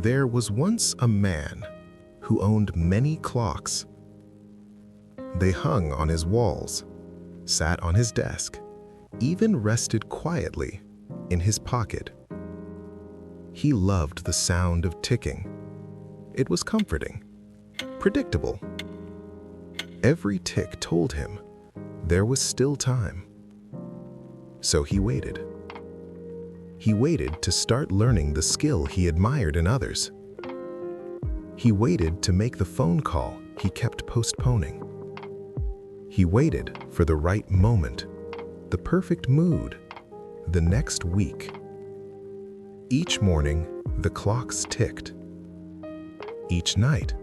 There was once a man who owned many clocks. They hung on his walls, sat on his desk, even rested quietly in his pocket. He loved the sound of ticking. It was comforting, predictable. Every tick told him there was still time. So he waited. He waited to start learning the skill he admired in others. He waited to make the phone call he kept postponing. He waited for the right moment, the perfect mood, the next week. Each morning, the clocks ticked. Each night,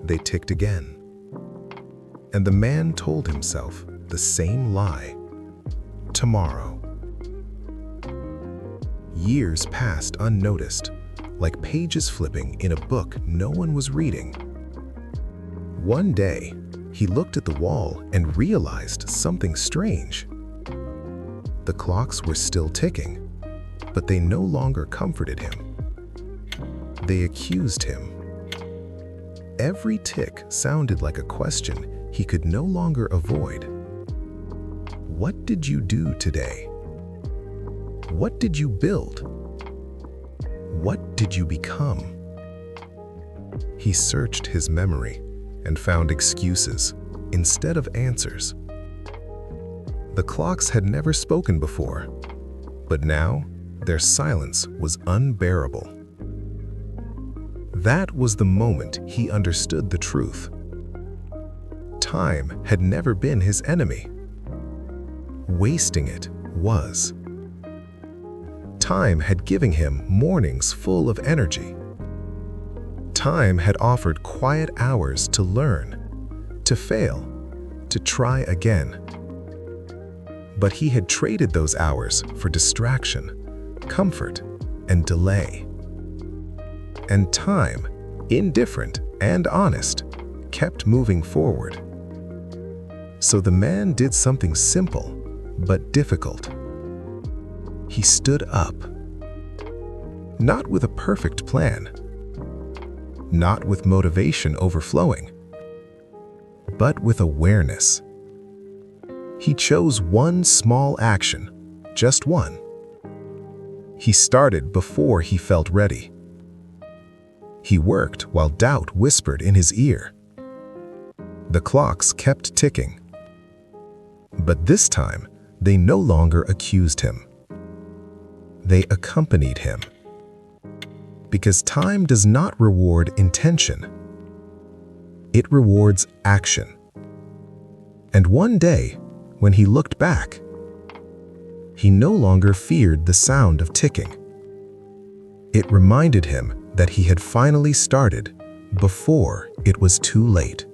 they ticked again. And the man told himself the same lie: tomorrow. Years passed unnoticed, like pages flipping in a book no one was reading. One day, he looked at the wall and realized something strange. The clocks were still ticking, but they no longer comforted him. They accused him. Every tick sounded like a question he could no longer avoid. What did you do today? What did you build? What did you become? He searched his memory and found excuses instead of answers. The clocks had never spoken before, but now their silence was unbearable. That was the moment he understood the truth. Time had never been his enemy. Wasting it was. Time had given him mornings full of energy. Time had offered quiet hours to learn, to fail, to try again. But he had traded those hours for distraction, comfort, and delay. And time, indifferent and honest, kept moving forward. So the man did something simple but difficult. He stood up. Not with a perfect plan, not with motivation overflowing, but with awareness. He chose one small action, just one. He started before he felt ready. He worked while doubt whispered in his ear. The clocks kept ticking. But this time, they no longer accused him. They accompanied him. Because time does not reward intention. It rewards action. And one day, when he looked back, he no longer feared the sound of ticking. It reminded him that he had finally started before it was too late.